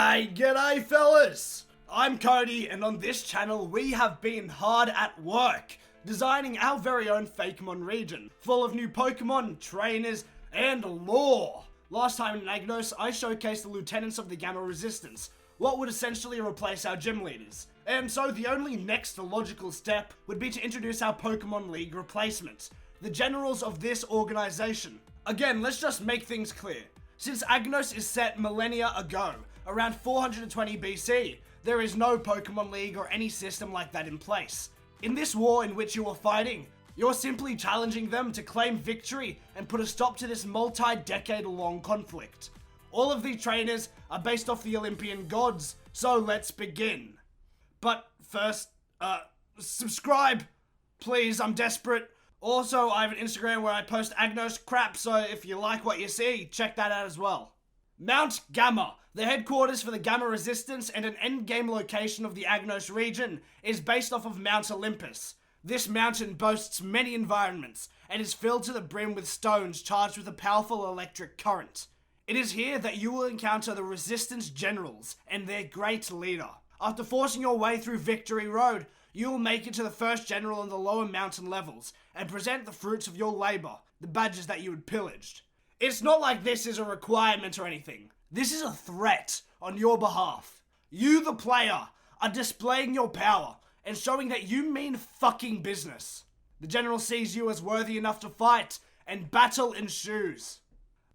G'day fellas! I'm Cody, and on this channel we have been hard at work designing our very own Fakémon region, full of new Pokemon, trainers, and lore. Last time in Agnos, I showcased the lieutenants of the Gamma Resistance, what would essentially replace our gym leaders. And so the only next logical step would be to introduce our Pokemon League replacement, the generals of this organization. Again, let's just make things clear. Since Agnos is set millennia ago, around 420 BC, there is no Pokemon League or any system like that in place. In this war in which you are fighting, you're simply challenging them to claim victory and put a stop to this multi-decade-long conflict. All of the trainers are based off the Olympian gods, so let's begin. But first, subscribe, please, I'm desperate. Also, I have an Instagram where I post Agnos crap, so if you like what you see, check that out as well. Mount Gamma, the headquarters for the Gamma Resistance and an endgame location of the Agnos region, is based off of Mount Olympus. This mountain boasts many environments and is filled to the brim with stones charged with a powerful electric current. It is here that you will encounter the Resistance Generals and their great leader. After forcing your way through Victory Road, you will make it to the first general in the lower mountain levels and present the fruits of your labor, the badges that you had pillaged. It's not like this is a requirement or anything. This is a threat on your behalf. You, the player, are displaying your power and showing that you mean fucking business. The general sees you as worthy enough to fight, and battle ensues.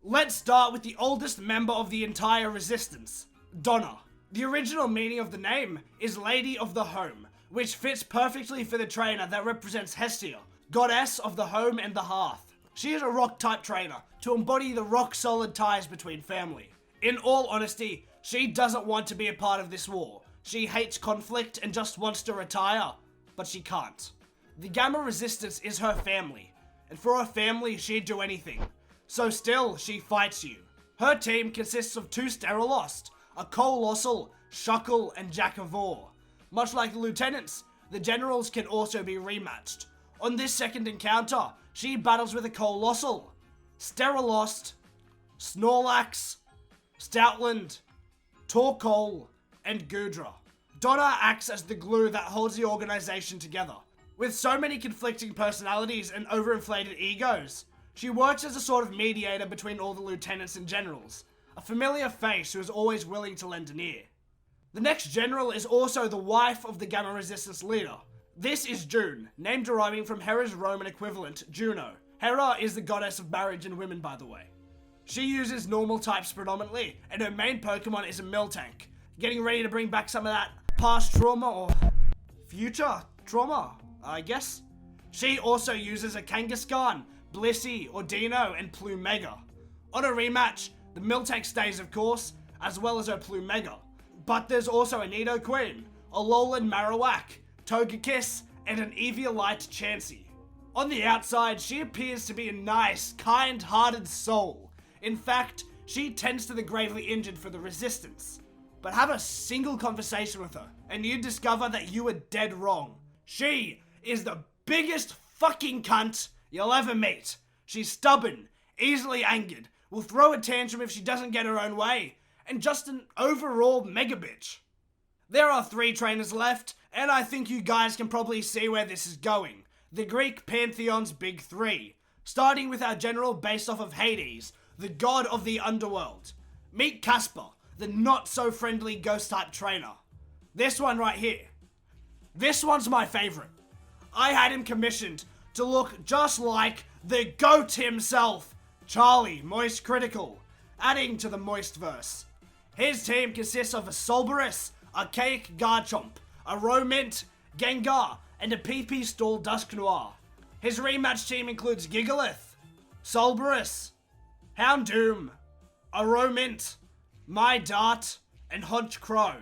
Let's start with the oldest member of the entire resistance, Donna. The original meaning of the name is Lady of the Home, which fits perfectly for the trainer that represents Hestia, goddess of the home and the hearth. She is a rock-type trainer to embody the rock-solid ties between family. In all honesty, she doesn't want to be a part of this war. She hates conflict and just wants to retire, but she can't. The Gamma Resistance is her family, and for her family, she'd do anything. So still, she fights you. Her team consists of 2 Sterilost, a Colossal, Shuckle, and Jackavor. Much like the lieutenants, the generals can also be rematched. On this second encounter, she battles with a Colossal, Sterilost, Snorlax, Stoutland, Torkoal, and Goodra. Donna acts as the glue that holds the organization together. With so many conflicting personalities and overinflated egos, she works as a sort of mediator between all the lieutenants and generals, a familiar face who is always willing to lend an ear. The next general is also the wife of the Gamma Resistance leader. This is June, name deriving from Hera's Roman equivalent, Juno. Hera is the goddess of marriage and women, by the way. She uses normal types predominantly, and her main Pokemon is a Miltank, getting ready to bring back some of that past trauma or future trauma, I guess. She also uses a Kangaskhan, Blissey, Ordino, and Plumega. On a rematch, the Miltank stays, of course, as well as her Plumega. But there's also a Nidoqueen, a Alolan Marowak, Togekiss, and an Eviolite Chansey. On the outside, she appears to be a nice, kind-hearted soul. In fact, she tends to the gravely injured for the Resistance. But have a single conversation with her, and you discover that you were dead wrong. She is the biggest fucking cunt you'll ever meet. She's stubborn, easily angered, will throw a tantrum if she doesn't get her own way, and just an overall mega bitch. There are 3 trainers left, and I think you guys can probably see where this is going. The Greek Pantheon's Big 3. Starting with our general based off of Hades, the god of the underworld. Meet Casper, the not-so-friendly ghost-type trainer. This one right here. This one's my favorite. I had him commissioned to look just like the GOAT himself, Charlie Moist Critical, adding to the Moist verse. His team consists of a Solberus, Archaic Garchomp, a Romint, Gengar, and a PP Stall Dusknoir. His rematch team includes Gigalith, Solberus, Houndoom, a Romint, My Dart, and Hodge Crow.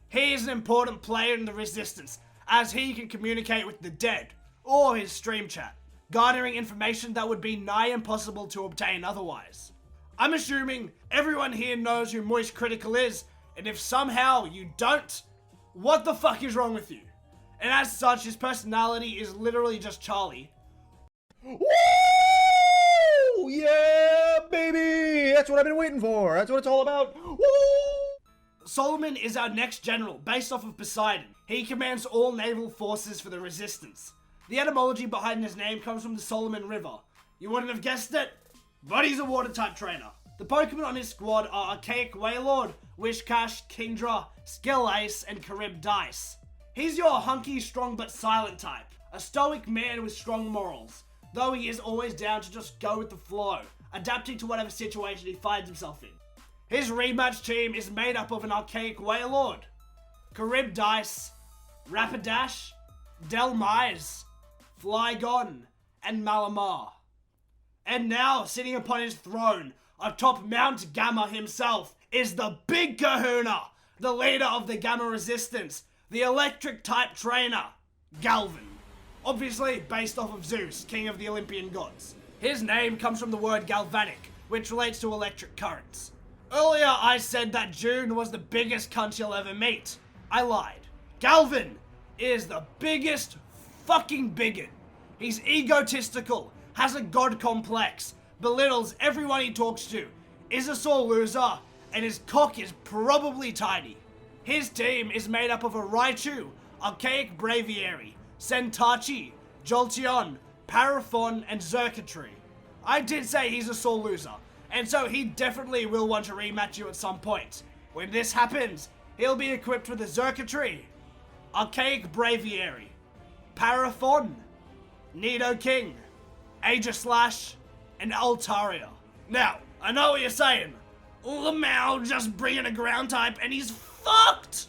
He is an important player in the Resistance, as he can communicate with the dead, or his stream chat, garnering information that would be nigh impossible to obtain otherwise. I'm assuming everyone here knows who Moist Critical is, and if somehow you don't, what the fuck is wrong with you? And as such, his personality is literally just Charlie. Woo! Yeah, baby! That's what I've been waiting for. That's what it's all about. Woo! Solomon is our next general, based off of Poseidon. He commands all naval forces for the Resistance. The etymology behind his name comes from the Solomon River. You wouldn't have guessed it, but he's a water-type trainer. The Pokemon on his squad are Archaic Wailord, Wishcash, Kingdra, Skelace, and Charybdis. He's your hunky, strong but silent type. A stoic man with strong morals, though he is always down to just go with the flow, adapting to whatever situation he finds himself in. His rematch team is made up of an Archaic Wailord, Charybdis, Rapidash, Delmise, Flygon, and Malamar. And now, sitting upon his throne, atop Mount Gamma himself, is the Big Kahuna, the leader of the Gamma Resistance, the electric-type trainer, Galvin. Obviously based off of Zeus, king of the Olympian gods. His name comes from the word galvanic, which relates to electric currents. Earlier I said that June was the biggest cunt you'll ever meet. I lied. Galvin is the biggest fucking bigot. He's egotistical, has a god complex, belittles everyone he talks to, is a sore loser, and his cock is probably tiny. His team is made up of a Raichu, Archaic Braviary, Centachi, Jolteon, Paraphon, and Xurkitree. I did say he's a sore loser, and so he definitely will want to rematch you at some point. When this happens, he'll be equipped with a Xurkitree, Archaic Braviary, Paraphon, Nidoking, Aegislash, and Altaria. Now, I know what you're saying. Lamau just bringing a ground type and he's fucked!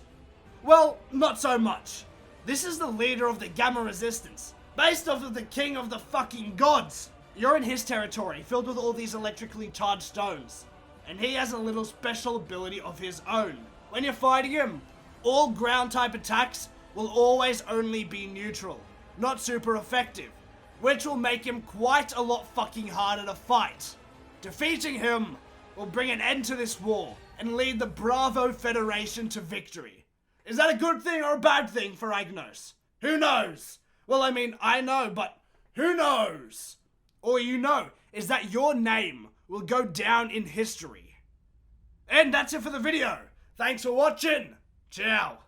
Well, not so much. This is the leader of the Gamma Resistance, based off of the king of the fucking gods. You're in his territory, filled with all these electrically charged stones. And he has a little special ability of his own. When you're fighting him, all ground type attacks will always only be neutral, not super effective, which will make him quite a lot fucking harder to fight. Defeating him will bring an end to this war and lead the Bravo Federation to victory. Is that a good thing or a bad thing for Agnos? Who knows? Well, I mean, I know, but who knows? All you know is that your name will go down in history. And that's it for the video. Thanks for watching. Ciao.